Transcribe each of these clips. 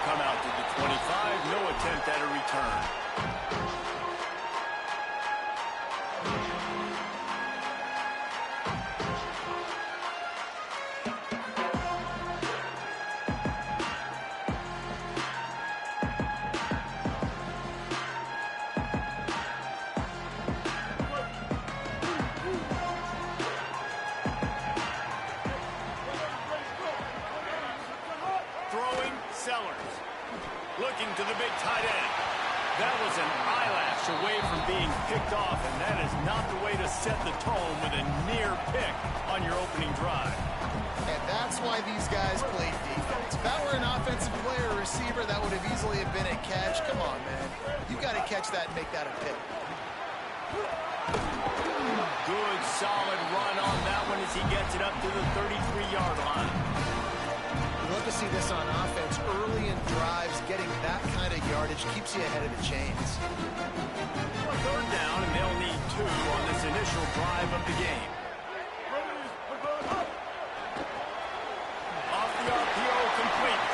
come out to the 25. No attempt at a return. Sellers looking to the big tight end. That was an eyelash away from being picked off, and that is not the way to set the tone with a near pick on your opening drive. And that's why these guys play defense. If that were an offensive player or receiver, that would have easily have been a catch. Come on, man. You got to catch that and make that a pick. Good, solid run on that one as he gets it up to the 33-yard line. Love to see this on offense early in drives. Getting that kind of yardage keeps you ahead of the chains. Third down, and they'll need 2 on this initial drive of the game. Off the RPO, complete.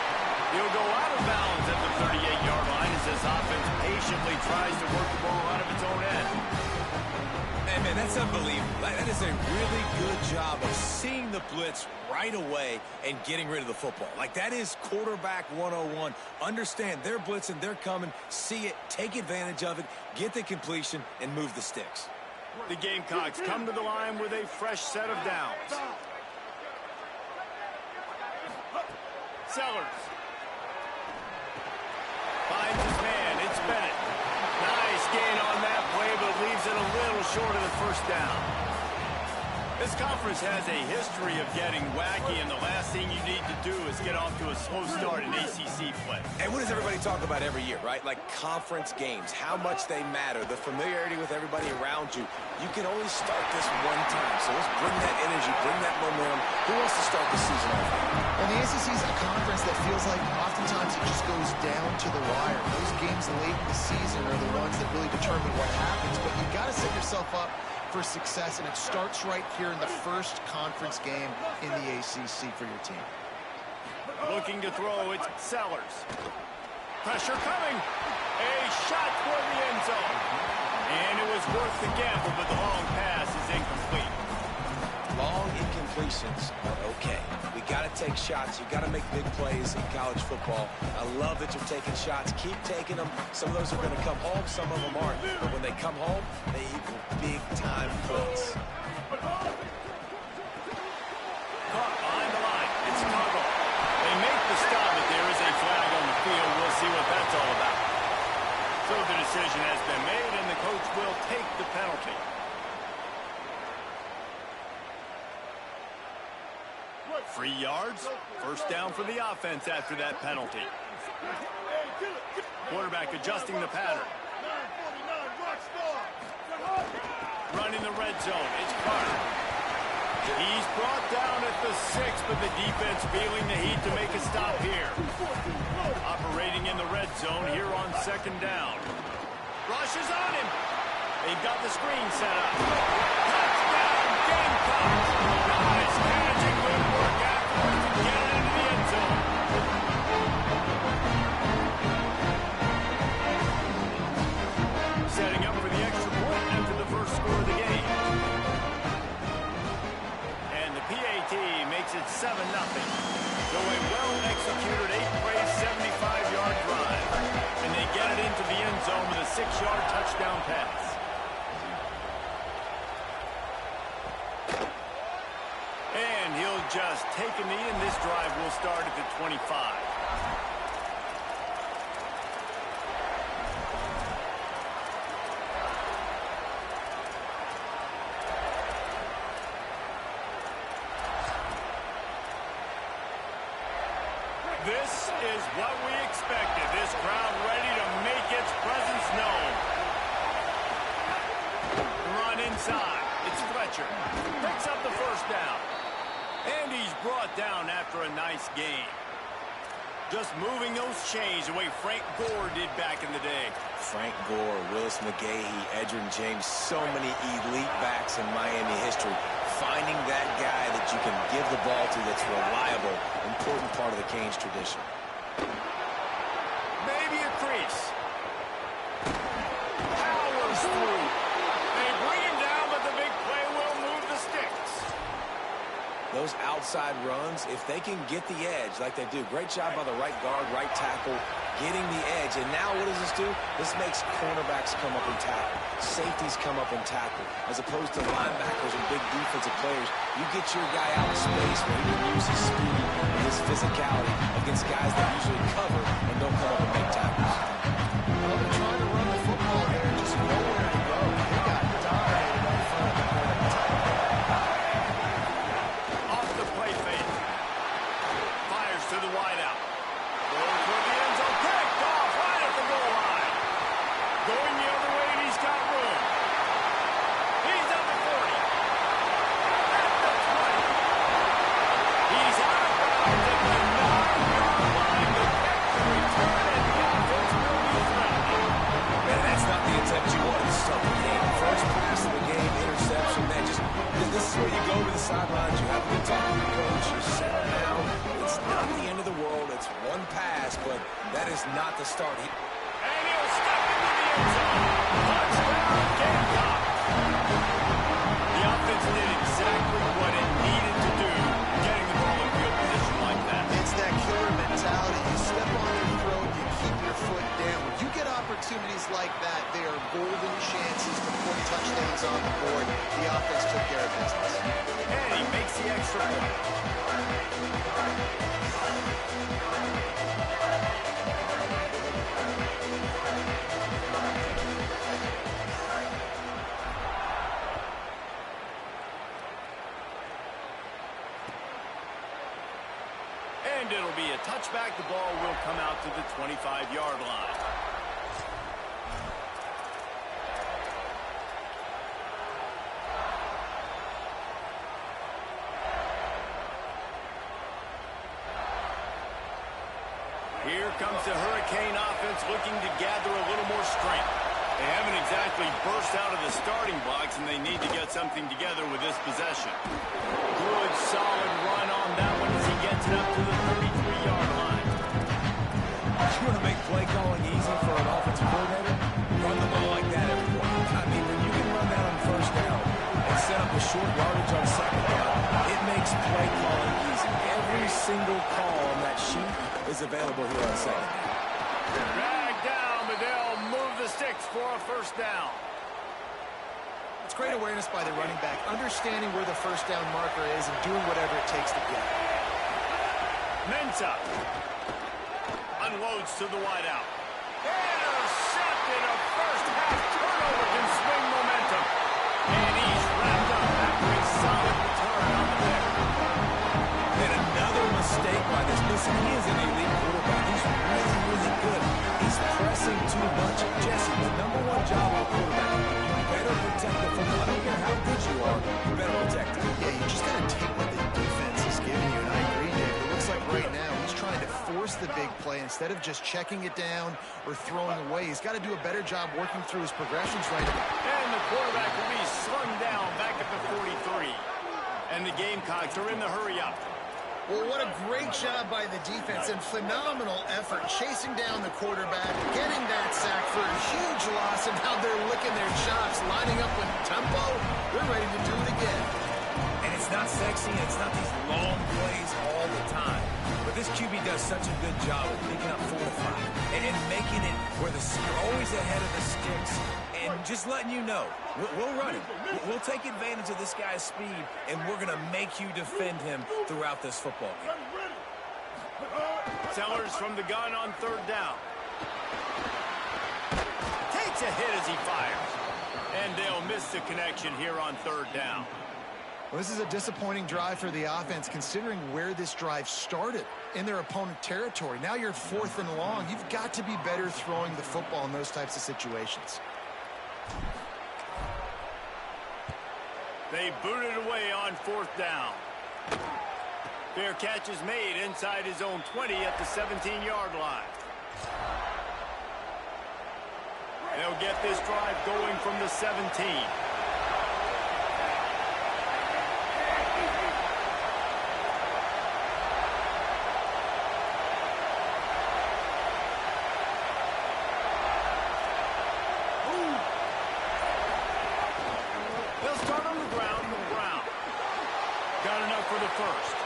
He'll go out of bounds at the 38-yard line as this offense patiently tries to work the ball out of its own end. Man, that's unbelievable. That is a really good job of seeing the blitz right away and getting rid of the football. Like, that is quarterback 101. Understand they're blitzing, they're coming, see it, take advantage of it, get the completion, and move the sticks. The Gamecocks come to the line with a fresh set of downs. Sellers finds his man. It's Bennett. Nice gain on that play, but leaves it a little short of the first down. This conference has a history of getting wacky, and the last thing you need to do is get off to a slow start in ACC play. And what does everybody talk about every year, right? Like conference games, how much they matter, the familiarity with everybody around you. You can only start this one time, so let's bring that energy, bring that momentum. Who wants to start the season off? And the ACC is a conference that feels like oftentimes it just goes down to the wire. Those games late in the season are the ones that really determine what happens, but you've got to set yourself up for success, and it starts right here in the first conference game in the ACC for your team. Looking to throw, it's Sellers. Pressure coming. A shot toward the end zone. And it was worth the gamble, but the long pass is incomplete. Long incompletions are okay. We got to take shots. You got to make big plays in college football. I love that you're taking shots. Keep taking them. Some of those are going to come home. Some of them aren't. But when they come home, they equal big-time points. Caught behind the line. It's Chicago. They make the stop, but there is a flag on the field. We'll see what that's all about. So the decision has been made, and the coach will take the penalty. Free yards, first down for the offense after that penalty. Quarterback adjusting the pattern. Running the red zone, it's Carter. He's brought down at the 6, but the defense feeling the heat to make a stop here. Operating in the red zone here on second down. Rush is on him. They've got the screen set up. Touchdown, Gamecocks. Nice catch and good work afterwards to get it into the end zone. Setting up for the extra point after the first score of the game. And the PAT makes it 7-0. So a well-executed 8-play, 75-yard drive. And they get it into the end zone with a 6-yard touchdown pass. And he'll just take a knee, and this drive will start at the 25. This is what we expected. This crowd ready to make its presence known. Run inside. It's Fletcher. Picks up the first down. And he's brought down after a nice gain. Just moving those chains the way Frank Gore did back in the day. Frank Gore, Willis McGahee, Edgerrin James, so many elite backs in Miami history. Finding that guy that you can give the ball to that's reliable, important part of the Canes tradition. outside runs, if they can get the edge like they do, great job by the right guard, right tackle, getting the edge. And now what does this do? This makes cornerbacks come up and tackle. Safeties come up and tackle. As opposed to linebackers and big defensive players, you get your guy out of space where he can use his speed and his physicality against guys that usually cover and don't come up and make tackles. Well, they're trying to run the football here, just nowhere to go. They got dominated up front of the Off the play fake. Fires to the wideout. Going toward the end zone. Picked off right at the goal line. Going the other way, and he's got room. He's at the 40. At the 20. He's out of bounds at the 9-yard line. The kick to return, and the offense will be threatening. Man, that's not the attempt you wanted to start the game. First pass of the game, interception. Man, this is where you go to the sidelines. You have a good talk with your coach. You settle down. It's not the end of the world. It's one pass, but that is not the start. And he'll step into the end zone. Touchdown, Gamecocks. The offense did exactly what it needed to do, getting the ball in field position like that. It's that killer mentality. You step on their throat, you keep your foot down. When you get opportunities like that, they are golden chances to put touchdowns on the board. The offense took care of business. And he makes the extra point. And it'll be a touchback. The ball will come out to the 25-yard line. Here comes the Hurricane offense looking to gather a little more strength. They haven't exactly burst out of the starting blocks, and they need to get something together with this possession. Good, solid run on that one as he gets it up to the 33-yard line. You want to make play calling easy for an offensive coordinator? Run the ball like that everyone. I mean, when you can run that on first down and set up a short yardage on second down, it makes play calling easy. Every single call on that sheet is available here on second down. Drag down, but they'll move the sticks for a first down. It's great awareness by the running back, understanding where the first down marker is and doing whatever it takes to get it. Mensah unloads to the wideout. Intercepted. A first half turnover can swing momentum. And he's wrapped up after a solid return on the pick. And another mistake by this. Listen, he is an elite quarterback. He's really, really good. He's pressing too much. Jesse, the #1 job of a quarterback, you better protect the football. I don't care how good you are, you better protect it. Yeah, you just got to take what the defense is giving you, and I agree, Dave. It looks like right now he's trying to force the big play instead of just checking it down or throwing away. He's got to do a better job working through his progressions right now. And the quarterback will be slung down back at the 43. And the Gamecocks are in the hurry-up. Well, what a great job by the defense and phenomenal effort chasing down the quarterback, getting that sack for a huge loss, and now they're licking their chops, lining up with tempo. They're ready to do it again. And it's not sexy, and it's not these long plays all the time. But this QB does such a good job of picking up 4 or 5 and making it where you're always ahead of the sticks and just letting you know, we'll run it. We'll take advantage of this guy's speed, and we're going to make you defend him throughout this football game. Sellers from the gun on third down. Takes a hit as he fires. And they'll miss the connection here on third down. Well, this is a disappointing drive for the offense, considering where this drive started in their opponent territory. Now you're 4th and long. You've got to be better throwing the football in those types of situations. They booted away on 4th down. Fair catch is made inside his own 20 at the 17-yard line. They'll get this drive going from the 17. They'll start on the ground with Brown. Got enough for the first.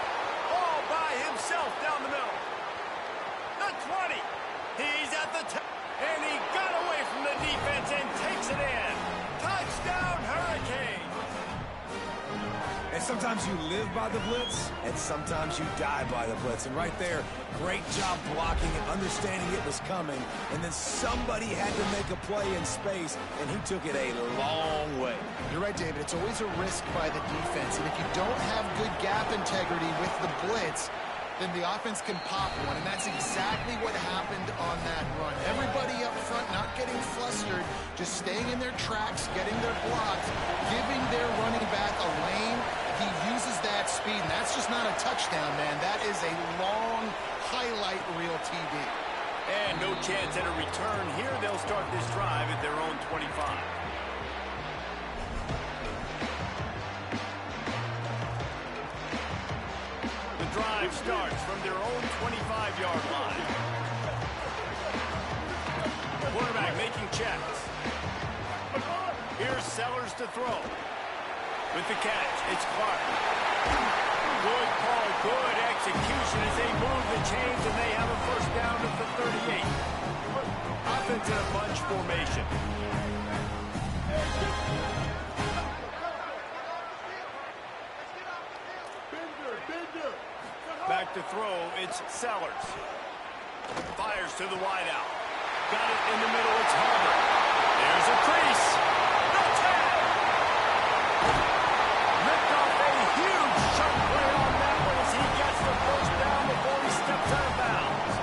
sometimes you live by the blitz, and sometimes you die by the blitz. And right there, great job blocking and understanding it was coming. And then somebody had to make a play in space, and he took it a long way. You're right, David. It's always a risk by the defense. And if you don't have good gap integrity with the blitz, then the offense can pop one, and that's exactly what happened on that run. Everybody up front not getting flustered, just staying in their tracks, getting their blocks, giving their running back a lane. He uses that speed, and that's just not a touchdown, man. That is a long highlight reel TV. And no chance at a return here. They'll start this drive at their own 25. Drive starts from their own 25-yard line. Quarterback making checks. Here's Sellers to throw. With the catch, it's Clark. Good call, good execution as they move the chains, and they have a first down at the 38. Offense in a bunch formation. Back to throw, it's Sellers. Fires to the wideout. Got it in the middle, it's Harder. There's a crease. No tag. Ripped off a huge chunk play on that one as he gets the first down before he steps out of bounds.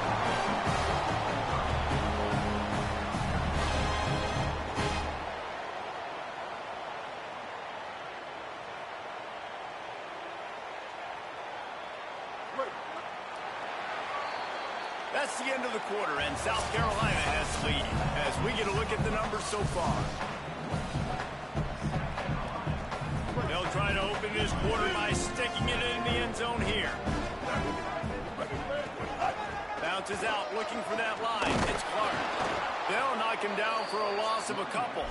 That's the end of the quarter, and South Carolina has the lead as we get a look at the numbers so far. They'll try to open this quarter by sticking it in the end zone here. Bounces out, looking for that line. It's Clark. They'll knock him down for a loss of a couple.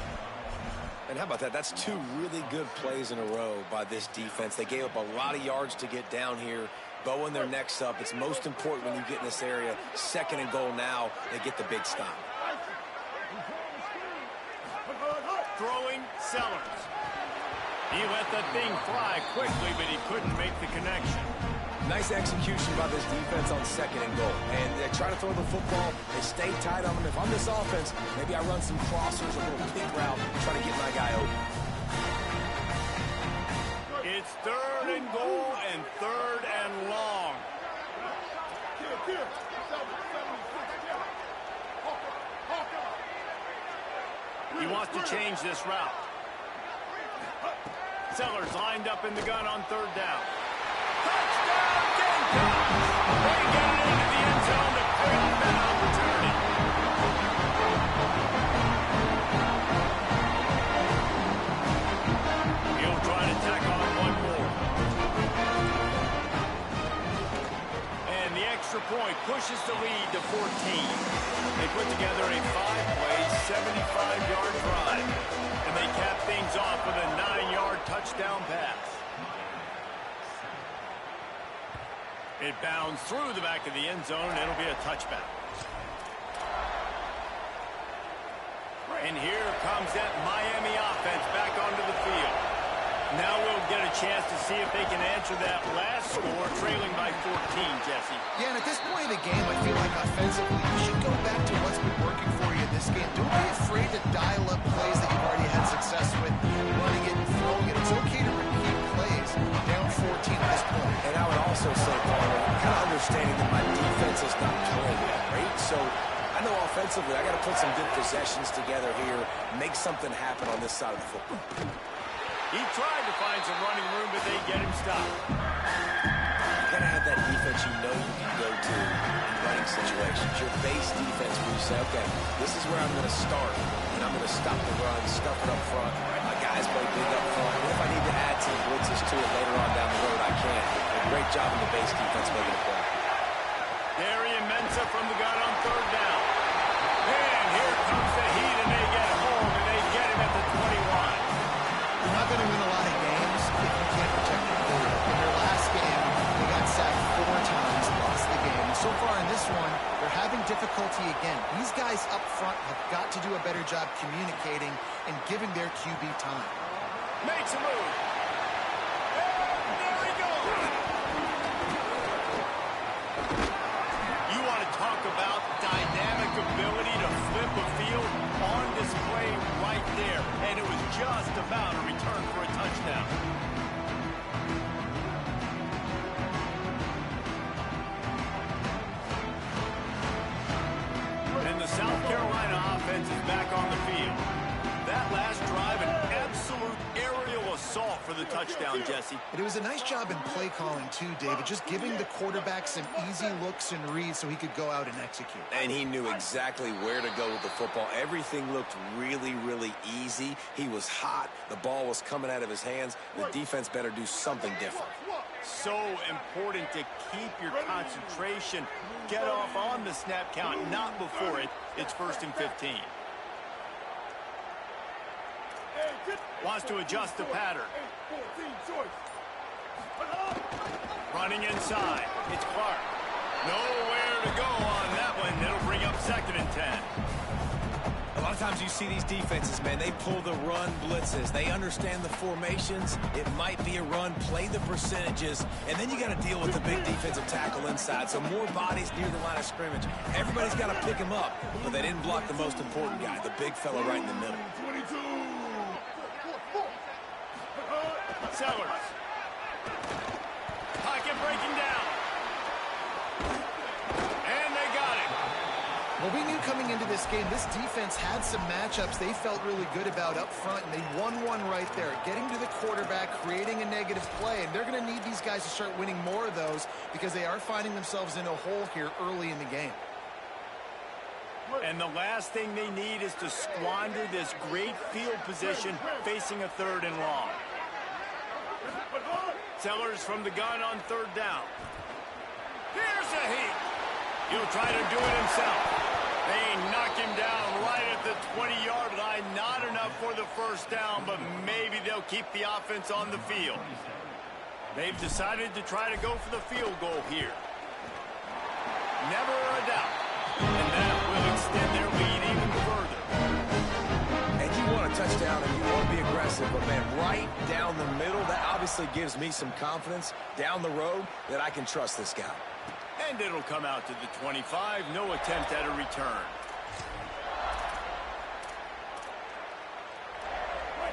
And how about that? That's two really good plays in a row by this defense. They gave up a lot of yards to get down here. Bowing their necks up. It's most important when you get in this area. Second and goal now. They get the big stop. Throwing Sellers. He let that thing fly quickly, but he couldn't make the connection. Nice execution by this defense on second and goal. And they try to throw the football. They stay tight on them. If I'm this offense, maybe I run some crossers, a little pick route, try to get my guy open. It's third and goal and third and long. He wants to change this route. Sellers lined up in the gun on third down. Touchdown, Gamecocks! They get it into the end zone to pick up that opportunity. He'll try to tack on one more. And the extra point pushes the lead to 14. They put together a 5-play, 75-yard drive. And they cap things off with a 9-yard touchdown pass. It bounds through the back of the end zone, and it'll be a touchback. And here comes that Miami offense back onto the field. Now we'll get a chance to see if they can answer that last score, trailing by 14, Jesse. Yeah, and at this point in the game, I feel like offensively, you should go back to what's been working for you in this game. Don't be afraid to dial up plays that you've already had success with, running it and throwing it. It's okay to repeat plays down 14 at this point. And I would also say, Paul, kind of understanding that my defense is not playing that great, so I know offensively I got to put some good possessions together here, make something happen on this side of the football. He tried to find some running room, but they get him stopped. You got to have that defense you know you can go to in running situations. Your base defense where you say, okay, this is where I'm going to start, and I'm going to stop the run, stuff it up front. My guys play big up front. And if I need to add some blitzes to it later on down the road, I can. A great job in the base defense making a play. Darian Mensah from the gun on third down. And here comes the heat, and they get home, and they get him at the 21. You're not going to win a lot of games if you can't protect your quarterback. In their last game, they got sacked 4 times, lost the game. So far in this one, they're having difficulty again. These guys up front have got to do a better job communicating and giving their QB time. Makes a move. for the touchdown, Jesse. And it was a nice job in play calling too, David, just giving the quarterback some easy looks and reads so he could go out and execute. And he knew exactly where to go with the football. Everything looked really, really easy. He was hot. The ball was coming out of his hands. The defense better do something different. So important to keep your concentration. Get off on the snap count, not before it. It's 1st and 15. Wants to adjust the pattern. Running inside. It's Clark. Nowhere to go on that one. It'll bring up 2nd and 10. A lot of times you see these defenses, man, they pull the run blitzes. They understand the formations. It might be a run, play the percentages, and then you got to deal with the big defensive tackle inside. So more bodies near the line of scrimmage. Everybody's got to pick him up, but they didn't block the most important guy, the big fella right in the middle. Sellers. Pocket breaking down. And they got him. Well, we knew coming into this game, this defense had some matchups they felt really good about up front, and they won one right there, getting to the quarterback, creating a negative play, and they're going to need these guys to start winning more of those because they are finding themselves in a hole here early in the game. And the last thing they need is to squander this great field position facing a 3rd and long. Sellers from the gun on 3rd down. Here's a heat. He'll try to do it himself. They knock him down right at the 20-yard line. Not enough for the 1st down, but maybe they'll keep the offense on the field. They've decided to try to go for the field goal here. Never a doubt. And that will extend their lead even further. And you want a touchdown and you want to be aggressive, but man, right down the middle, that obviously gives me some confidence down the road that I can trust this guy. And it'll come out to the 25. No attempt at a return.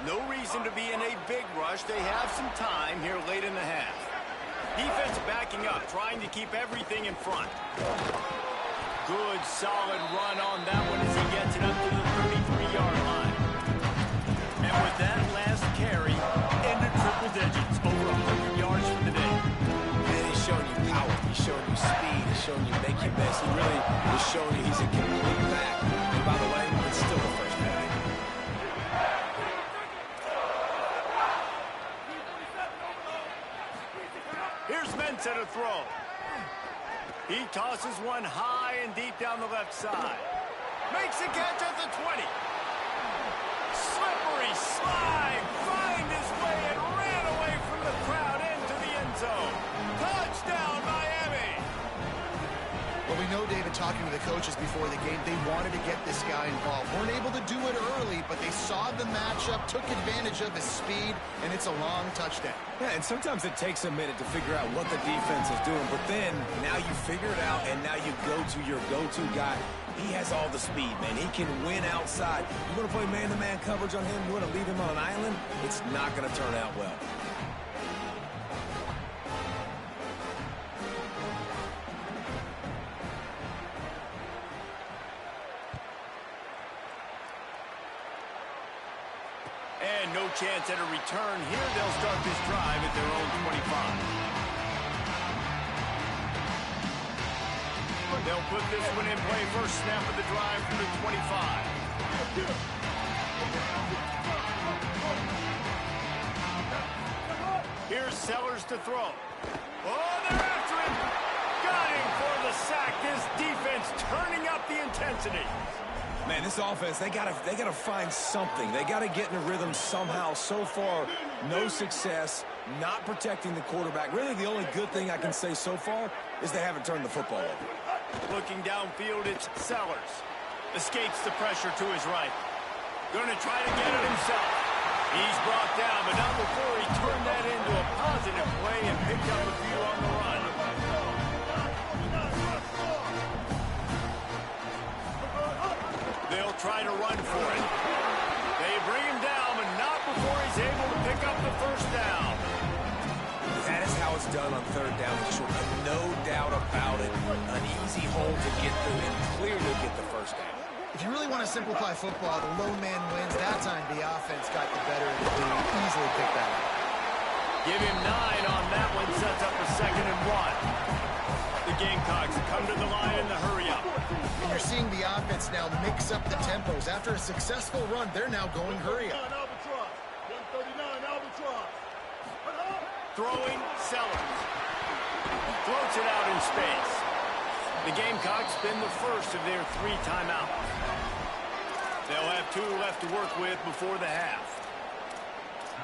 No reason to be in a big rush. They have some time here late in the half. Defense backing up, trying to keep everything in front. Good, solid run on that one as he gets it up to the 33-yard line. And with that last carry, into triple digits, over 100 yards for the day. Man, he's showing you power. He's showing you speed. He's showing you make you miss. He really is showing you he's a complete back. And by the way, it's still the 1st down. Here's Mensa to throw. He tosses one high and deep down the left side. Makes a catch at the 20. Slippery slide. Find his way and ran away from the crowd into the end zone. Touchdown, Miami. Well, we know, David, talking to the coaches before the game, they wanted to get this guy involved. Weren't able to do it early, but they saw the matchup, took advantage of his speed, and it's a long touchdown. Yeah, and sometimes it takes a minute to figure out what the defense is doing, but then now you figure it out, and now you go to your go-to guy. He has all the speed, man. He can win outside. You want to play man-to-man coverage on him? You want to leave him on an island? It's not going to turn out well. And no chance at a return here. They'll start this drive at their own 25. They'll put this one in play. First snap of the drive from the 25. Here's Sellers to throw. Oh, they're after him. Got him for the sack. This defense turning up the intensity. Man, this offense, they gotta find something. They gotta get in a rhythm somehow. So far, no success, not protecting the quarterback. Really, the only good thing I can say so far is they haven't turned the football over. Looking downfield, it's Sellers. Escapes the pressure to his right. Gonna try to get it himself. He's brought down, but not before he turned that into a positive play and picked up a few on the run. They'll try to run for it. They bring him down, but not before he's able to pick up the 1st down. That is how it's done on 3rd down and short. No doubt about it. An easy hole to get through and clearly get the 1st down. If you really want to simplify football, the lone man wins. That time the offense got the better of the team. Easily picked that up. Give him 9 on that one. Sets up a 2nd and 1. The Gamecocks come to the line in the hurry-up. And you're seeing the offense now mix up the tempos. After a successful run, they're now going hurry-up. Throwing, Sellers. Floats it out in space. The Gamecocks spin the first of their 3 timeouts. They'll have 2 left to work with before the half.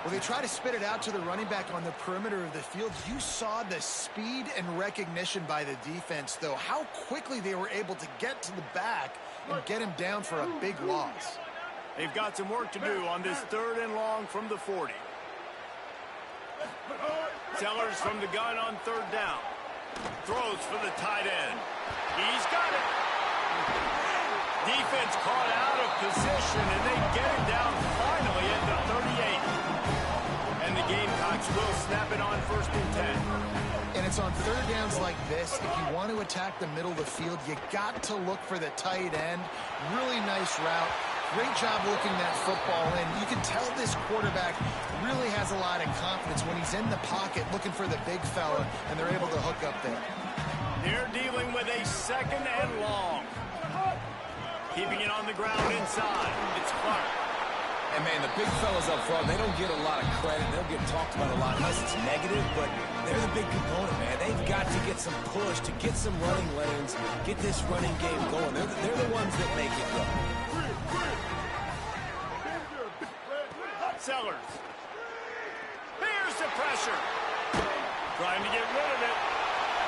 Well, they try to spit it out to the running back on the perimeter of the field. You saw the speed and recognition by the defense, though, how quickly they were able to get to the back and get him down for a big loss. They've got some work to do on this 3rd and long from the 40. Sellers from the gun on 3rd down. Throws for the tight end. He's got it. Defense caught out of position, and they get it down finally at the 38. And the Gamecocks will snap it on 1st and 10. And it's on 3rd downs like this. If you want to attack the middle of the field, you got to look for the tight end. Really nice route. Great job looking that football in. You can tell this quarterback really has a lot of confidence when he's in the pocket looking for the big fella, and they're able to hook up there. They're dealing with a 2nd and long. Keeping it on the ground inside. It's Clark. And, man, the big fellas up front, they don't get a lot of credit. They'll get talked about a lot unless it's negative, but they're the big component, man. They've got to get some push, to get some running lanes, get this running game going. They're the ones that make it go. Sellers. Here's the pressure. Trying to get rid of it.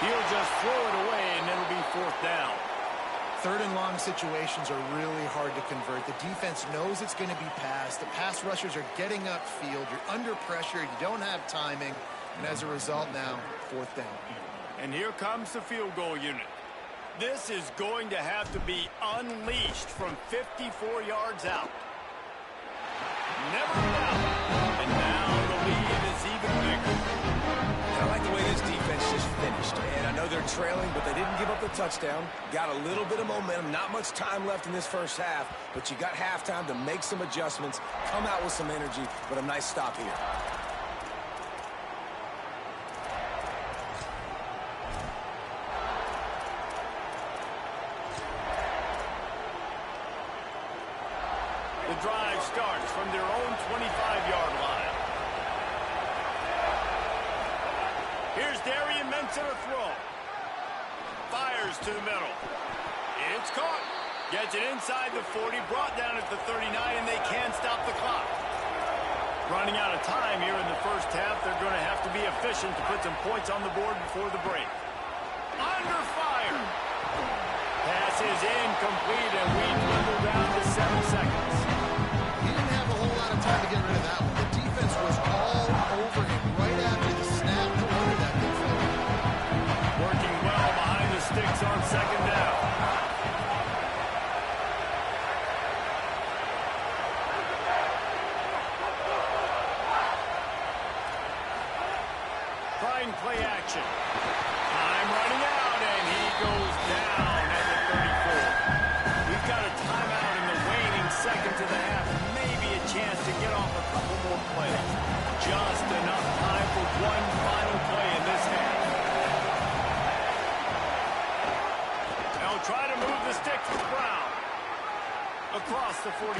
He'll just throw it away, and it'll be 4th down. 3rd and long situations are really hard to convert. The defense knows it's going to be passed. The pass rushers are getting upfield. You're under pressure. You don't have timing. And as a result now, 4th down. And here comes the field goal unit. This is going to have to be unleashed from 54 yards out. Never doubt. And now the lead is even bigger. I like the way this defense just finished. And I know they're trailing, but they didn't give up the touchdown. Got a little bit of momentum. Not much time left in this first half, but you got halftime to make some adjustments, come out with some energy, but a nice stop here. The drive starts from their own 25-yard line. Here's Darian Mensa to throw. Fires to the middle. It's caught. Gets it inside the 40, brought down at the 39, and they can't stop the clock. Running out of time here in the first half. They're going to have to be efficient to put some points on the board before the break. Under fire. Pass is incomplete, and we dwindle down to 7 seconds. He didn't have a whole lot of time to get rid of that one. The defense was all over him right after the snap. No wonder that big fella. Working well behind the sticks on 2nd down. Trying play action. Time running out, and he goes down at the 34. We've got a timeout in the waning seconds of the half. Maybe a chance to get off a couple more plays. Just enough time for one final play in this half. They'll try to move the stick to Brown. Across the 45.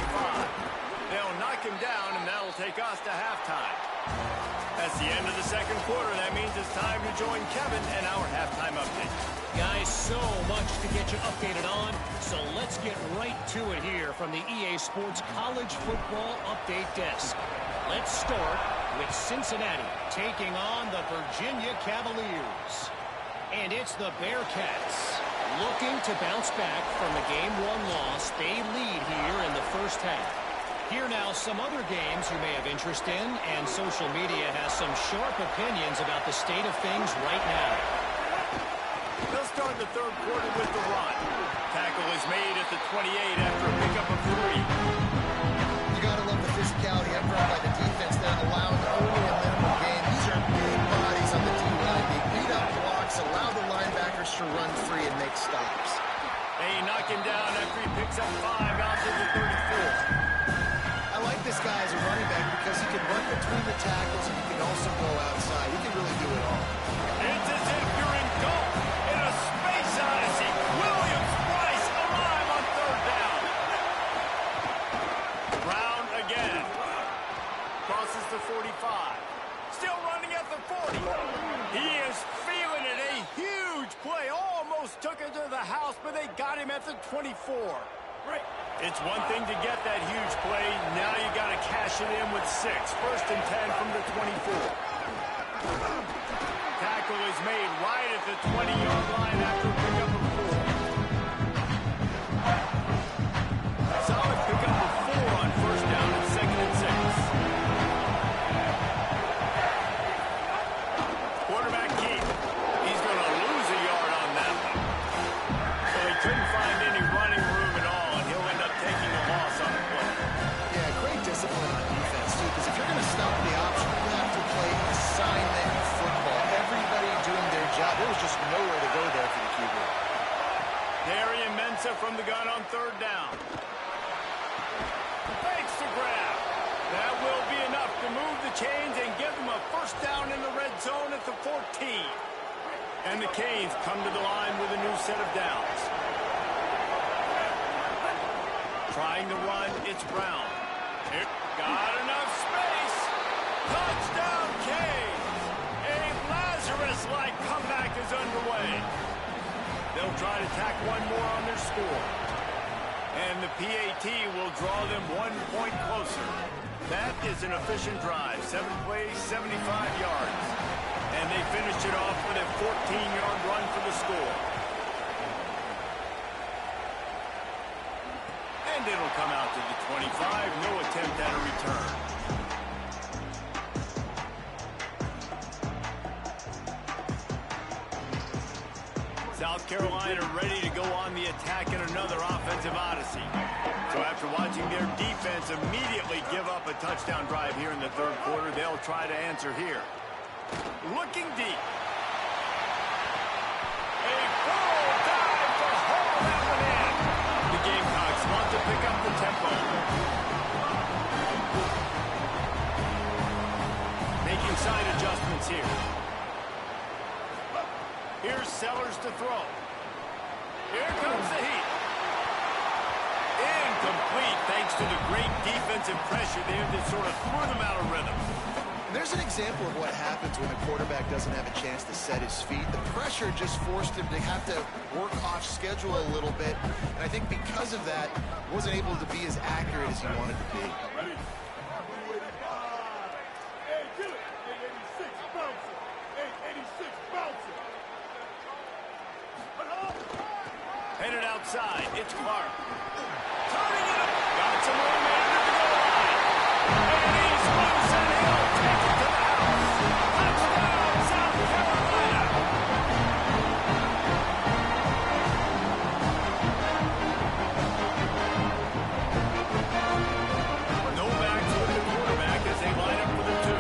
They'll knock him down, and that'll take us to halftime. That's the end of the 2nd quarter. That means it's time to join Kevin and our halftime update. Guys, so much to get you updated on, so let's get right to it here from the EA Sports College Football Update Desk. Let's start with Cincinnati taking on the Virginia Cavaliers. And it's the Bearcats looking to bounce back from the Game 1 loss. They lead here in the first half. Here now some other games you may have interest in, and social media has some sharp opinions about the state of things right now. They'll start the 3rd quarter with the run. Tackle is made at the 28 after a pickup of 3. You got to love the physicality up front by the defense that allowed only a minimum gain. These are big bodies on the D-line. They beat up blocks, allow the linebackers to run free and make stops. They knock him down after he picks up 5 out to the 34. I I like this guy as a running back because he can run between the tackles and he can also go outside. He can really do it all. It's as if you're engulfed in a space odyssey. Williams-Brice alive on third down. Brown again. Crosses the 45. Still running at the 40. He is feeling it. A huge play. Almost took it to the house, but they got him at the 24. It's one thing to get that huge play. Now you got to cash it in with 6. First and 10 from the 24. Tackle is made right at the 20-yard line after a pickup of 4. Solid pickup of 4 on first down and second and 6. Quarterback Keith. He's going to lose a yard on that one. So he couldn't find any running room at all, and he'll end up taking a loss on the play. Yeah, great discipline on defense, too, because if you're going to stop the option, you have to play assignment football. Everybody doing their job. There was just nowhere to go there for the QB. Darian Mensah from the gun on third down. Fakes to grab. That will be enough to move the chains and give them a first down in the red zone at the 14. And the Canes come to the line with a new set of downs. Trying to run, it's Brown. Got enough space. Touchdown, Canes. A Lazarus-like comeback is underway. They'll try to tack one more on their score. And the PAT will draw them 1 point closer. That is an efficient drive. 7 plays, 75 yards. And they finished it off with a 14-yard run for the score. And it'll come out to the 25. No attempt at a return. South Carolina ready to go on the attack in another offensive odyssey. So after watching their defense immediately give up a touchdown drive here in the third quarter, they'll try to answer here. Looking deep. A full dive to haul that one in. The Gamecocks want to pick up the tempo. Making side adjustments here. Here's Sellers to throw. Here comes the heat. Incomplete thanks to the great defensive pressure there that sort of threw them out of rhythm. There's an example of what happens when the quarterback doesn't have a chance to set his feet. The pressure just forced him to have to work off schedule a little bit. And I think because of that, wasn't able to be as accurate as he wanted to be. Headed outside, it's Clark. Turning it up. Got some more man at the goal line. And he's loose and he'll take it to the house. Touchdown, South Carolina. No backs with the quarterback as they line up for the 2.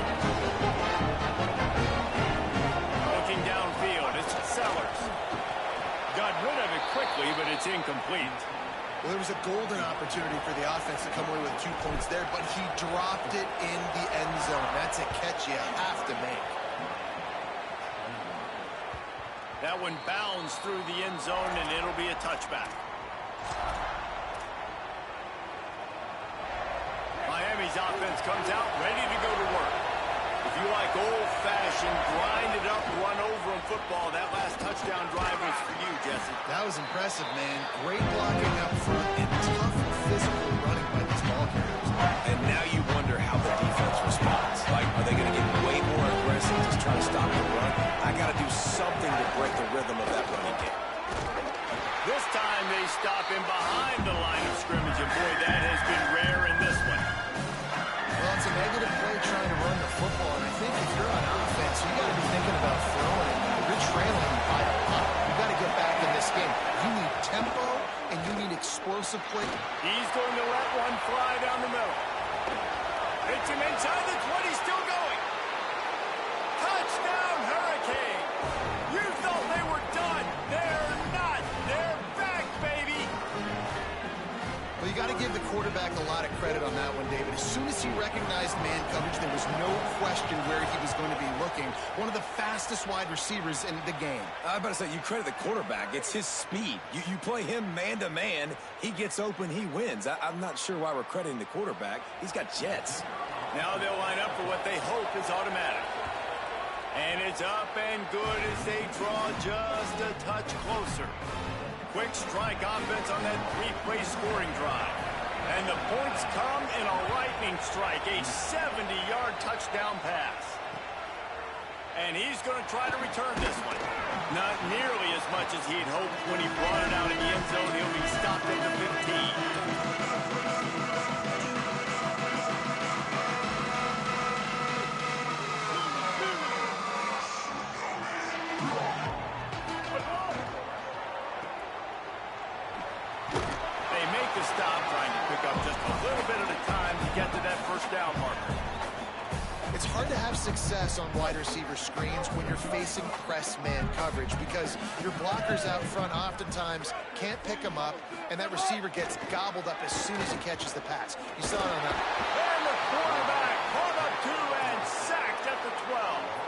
Looking downfield, it's Sellers. Got rid of it quickly, but it's incomplete. Well, there was a golden opportunity for the offense to come away with 2 points there, but he dropped it in the end zone. That's a catch you have to make. That one bounds through the end zone, and it'll be a touchback. Miami's offense comes out ready to go to work. If you like old-fashioned, grind-it-up, run-over-'em football, that last touchdown drive was for you, Jesse. That was impressive, man. Great blocking up front and tough physical running by these ball carriers. And now you wonder how the defense responds. Like, are they going to get way more aggressive, just trying to stop the run? I got to do something to break the rhythm of that running game. This time they stop him behind the line of scrimmage, and boy, that has been rare in this one. Well, it's a negative play trying to run the football, and I think if you're on offense, you got to be thinking about throwing. You're trailing by a lot. You got to get back in this game. You need tempo, and you need explosive play. He's going to let one fly down the middle. Hits him inside the 20, still going. Touchdown, Hurricane. You thought they were done. They're not. They're back, baby. Well, you got to give the quarterback a lot of credit on that one, David. As soon as he recognized man coverage, there was no question where he was going to be looking. One of the fastest wide receivers in the game. I was about to say, you credit the quarterback. It's his speed. You play him man-to-man, he gets open, he wins. I'm not sure why we're crediting the quarterback. He's got jets. Now they'll line up for what they hope is automatic. And it's up and good as they draw just a touch closer. Quick strike offense on that three-play scoring drive. And the points come in a lightning strike, a 70-yard touchdown pass. And he's going to try to return this one. Not nearly as much as he'd hoped when he brought it out in the end zone. He'll be stopped at the 15. Stop, trying to pick up just a little bit at a time to get to that first down marker. It's hard to have success on wide receiver screens when you're facing press man coverage because your blockers out front oftentimes can't pick them up, and that receiver gets gobbled up as soon as he catches the pass. You saw it on that. And the quarterback caught up to and sacked at the 12.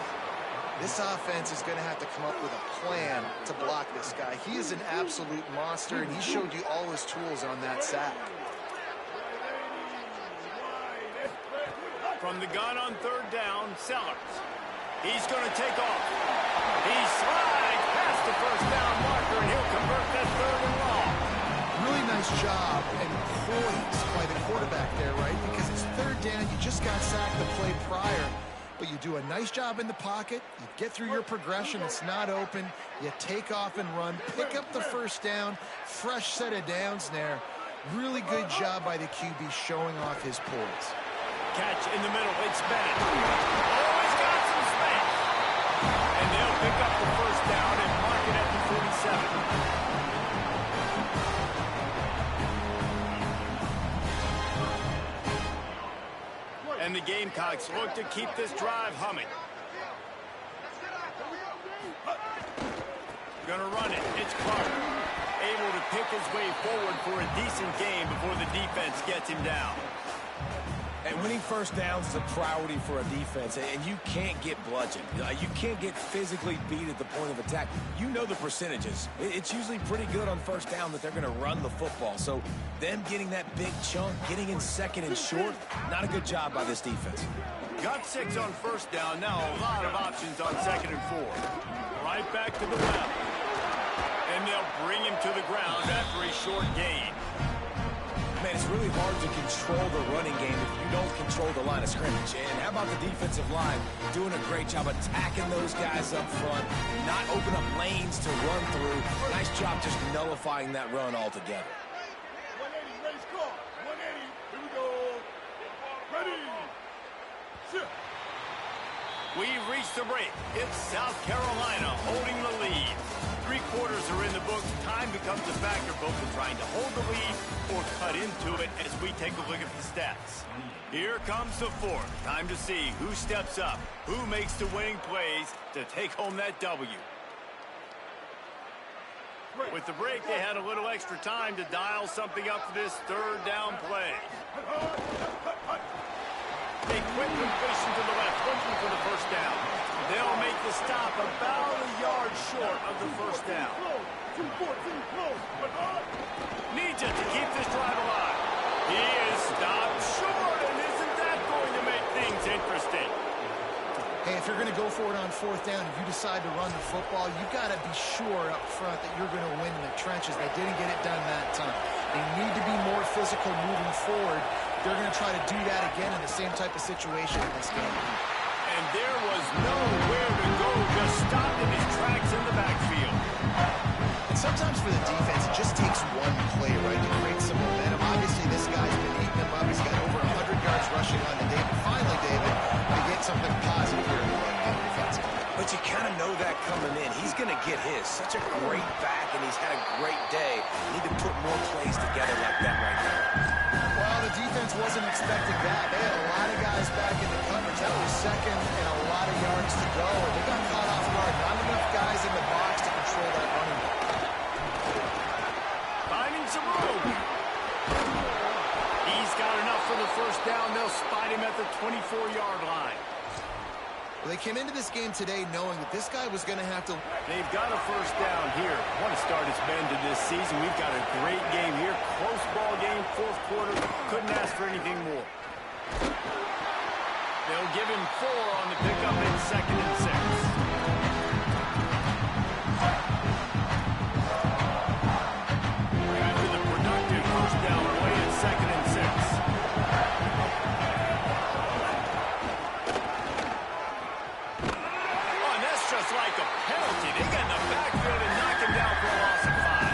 This offense is going to have to come up with a plan to block this guy. He is an absolute monster, and he showed you all his tools on that sack. From the gun on third down, Sellers. He's going to take off. He slides past the first down marker, and he'll convert that third and long. Really nice job and poise by the quarterback there, right? Because it's third down. You just got sacked the play prior. But you do a nice job in the pocket, you get through your progression, it's not open, you take off and run, pick up the first down, fresh set of downs there. Really good job by the QB showing off his poise. Catch in the middle, it's Bennett. Always got some space. And they'll pick up the first down and mark it at the 47. And the Gamecocks look to keep this drive humming. Gonna run it. It's Carter. Able to pick his way forward for a decent game before the defense gets him down. And winning first downs is a priority for a defense, and you can't get bludgeoned. You can't get physically beat at the point of attack. You know the percentages. It's usually pretty good on first down that they're going to run the football. So them getting that big chunk, getting in second and short, not a good job by this defense. Got 6 on first down. Now a lot of options on second and 4. Right back to the well. And they'll bring him to the ground after a short gain. Man, it's really hard to control the running game if you don't control the line of scrimmage. And how about the defensive line doing a great job attacking those guys up front, not open up lanes to run through. Nice job just nullifying that run altogether. 180, ready, score. 180, here we go. Ready. Sit. We've reached the break. It's South Carolina holding the lead. 3 quarters are in the books. Time becomes a factor both in trying to hold the lead or cut into it as we take a look at the stats. Here comes the 4th. Time to see who steps up, who makes the winning plays to take home that W. With the break, they had a little extra time to dial something up for this third down play. A quick completion to the left, looking for the first down. They'll make the stop about a yard short of the first down. Needs it to keep this drive alive. He is stopped short, and isn't that going to make things interesting? Hey, if you're going to go for it on 4th down, if you decide to run the football, you've got to be sure up front that you're going to win in the trenches. They didn't get it done that time. They need to be more physical moving forward. They're going to try to do that again in the same type of situation in this game. And there was nowhere to go, just stopped in his tracks in the backfield. And sometimes for the defense, it just takes one play, right, to create some momentum. Obviously, this guy's been eating him up. He's got over 100 yards rushing on the day. But finally, David, they get something positive here in the run game defensively. But you kind of know that coming in. He's going to get his. Such a great back, and he's had a great day. Need to put more plays together like that right now. Well, the defense wasn't expecting that. They had a lot of guys back in the coverage. That was second and a lot of yards to go. And they got caught off guard. Not enough guys in the box to control that running back. Finding some room. they'll spot him at the 24-yard line. Well, they came into this game today knowing that this guy was going to have to... They've got a first down here. What a start it's been to this season. We've got a great game here. Close ball game, fourth quarter. Couldn't ask for anything more. They'll give him 4 on the pickup in 2nd and 6. After the productive first down play at 2nd and 6. Oh, and that's just like a penalty. They get in the backfield and knock him down for a loss of 5.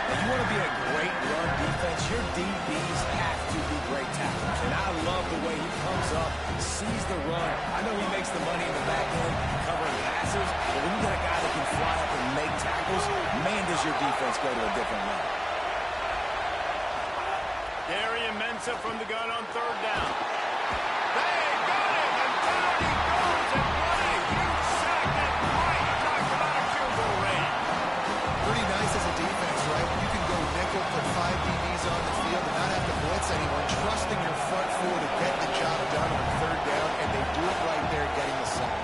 Now, you want to be a great run defense, your DBs have to be great tacklers. And I love the way he comes up, sees the run. I know he makes the money in the back end covering passes, but when you got a guy that can fly up and make tackles, man, does your defense go to a different level. Darian Mensah from the gun on 3rd down. They got him, and down he goes, and what a huge sack that might knock him out of field goal range. Pretty nice as a defense, right? You can go nickel, put 5 DBs on the field and not have to blitz anyone, trusting your front 4 to get the job done on 3rd down, and they do it right there, getting the sack.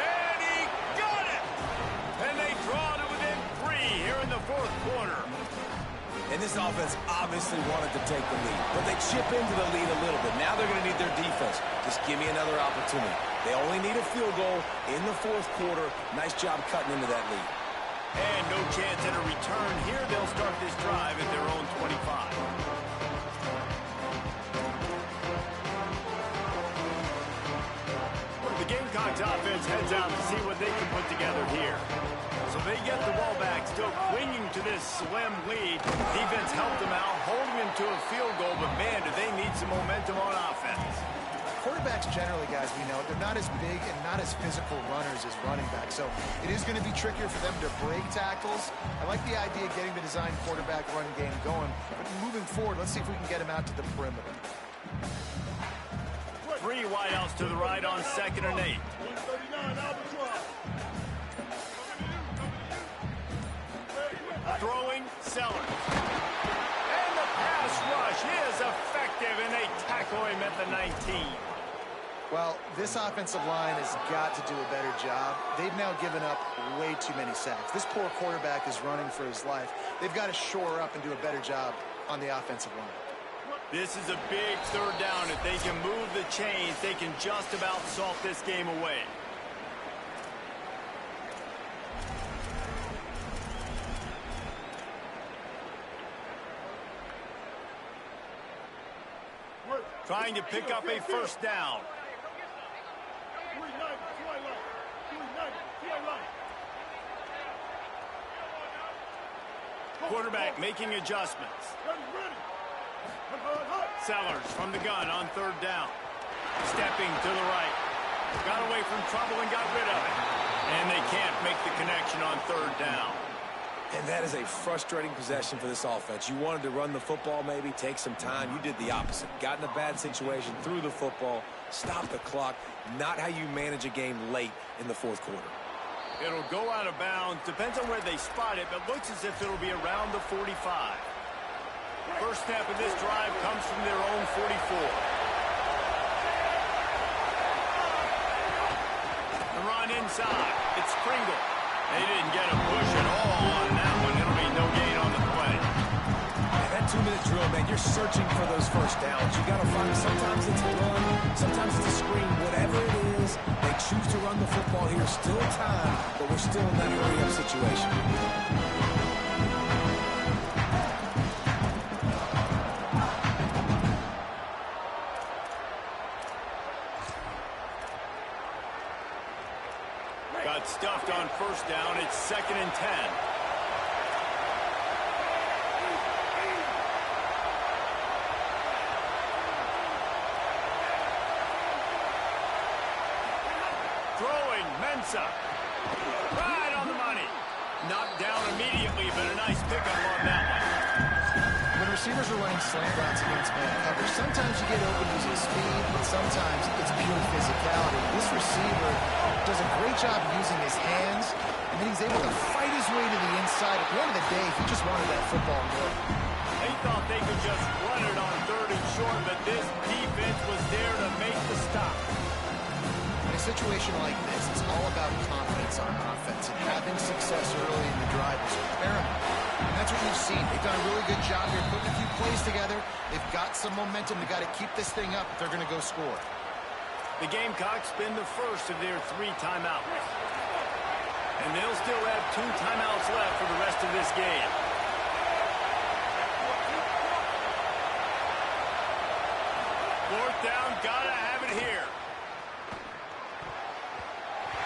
And he got it! And they draw to within 3 here in the 4th quarter. And this offense obviously wanted to take the lead, but they chip into the lead a little bit. Now they're going to need their defense. Just give me another opportunity. They only need a field goal in the 4th quarter. Nice job cutting into that lead. And no chance at a return here. They'll start this drive at their own 25. The Gamecocks offense heads out to see what they can put together here. So they get the ball back, still clinging to this slim lead. Defense helped them out, holding them to a field goal, but man, do they need some momentum on offense. Quarterbacks generally, guys, we know, they're not as big and not as physical runners as running backs. So it is going to be trickier for them to break tackles. I like the idea of getting the design quarterback run game going. But moving forward, let's see if we can get him out to the perimeter. 3 wideouts to the right on 2nd and 8. Throwing, Sellers. And the pass rush is effective, and they tackle him at the 19. Well, this offensive line has got to do a better job. They've now given up way too many sacks. This poor quarterback is running for his life. They've got to shore up and do a better job on the offensive line. This is a big 3rd down. If they can move the chains, they can just about salt this game away. Trying to pick up a first down. Quarterback making adjustments. Sellers from the gun on 3rd down. Stepping to the right. Got away from trouble and got rid of it. And they can't make the connection on 3rd down. And that is a frustrating possession for this offense. You wanted to run the football, maybe take some time. You did the opposite. Got in a bad situation, threw the football, stopped the clock. Not how you manage a game late in the 4th quarter. It'll go out of bounds. Depends on where they spot it, but looks as if it'll be around the 45. First snap of this drive comes from their own 44. The run inside. It's Pringle. They didn't get a push at all on that one. It'll be no gain on the play. And that 2-minute drill, man, you're searching for those first downs. You got to find, sometimes it's a run, sometimes it's a screen, whatever it is. They choose to run the football here. Still time, but we're still in that hurry-up situation. Got stuffed on first down. It's 2nd and 10. Throwing, Mensah. Right on the money. Knocked down immediately, but a nice pickup on that one. When receivers are running slant routes against man coverage, sometimes you get open using speed, but sometimes it's pure physicality. This receiver does a great job using his hands, and then he's able to fight his way to the inside. At the end of the day, he just wanted that football more. They thought they could just run it on 3rd and short. short, but this defense was there to make the stop. In a situation like this, it's all about confidence on offense, and having success early in the drive is paramount. And that's what you've seen. They've done a really good job here putting a few plays together. They've got some momentum. They've got to keep this thing up if they're going to go score. The Gamecocks spend the first of their 3 timeouts. And they'll still have 2 timeouts left for the rest of this game. Fourth down, gotta have it here.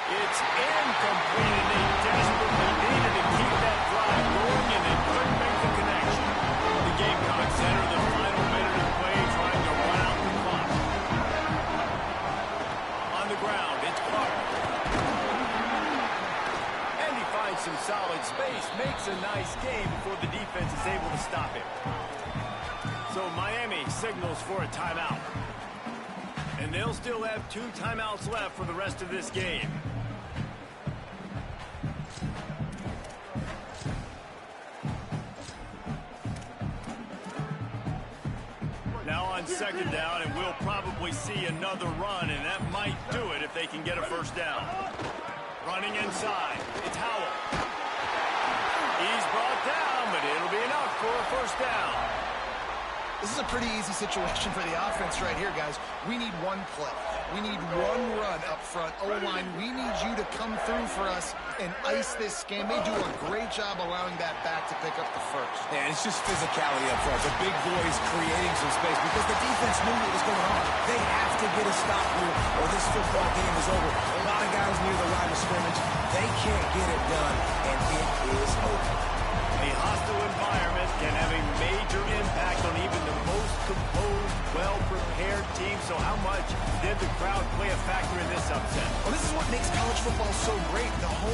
It's incomplete, and they desperately needed to keep that drive going, and they couldn't make the connection. The Gamecocks enter the final minute of play, trying to run out the clock. On the ground, it's Clark. And he finds some solid space, makes a nice game before the defense is able to stop him. So Miami signals for a timeout. And they'll still have 2 timeouts left for the rest of this game. Now on second down, and we'll probably see another run, and that might do it if they can get a first down. Running inside, it's Howell. He's brought down, but it'll be enough for a first down. This is a pretty easy situation for the offense right here, guys. We need one play. We need one run up front. O-line, we need you to come through for us and ice this game. They do a great job allowing that back to pick up the first. And it's just physicality up front. The big boys creating some space because the defense knew what was going on. They have to get a stop here or this football game is over. A lot of guys near the line of scrimmage. They can't get it done, and it is over. A hostile environment can have a major impact on even the most composed, well-prepared team. So how much did the crowd play a factor in this upset? Well, this is what makes college football so great. The home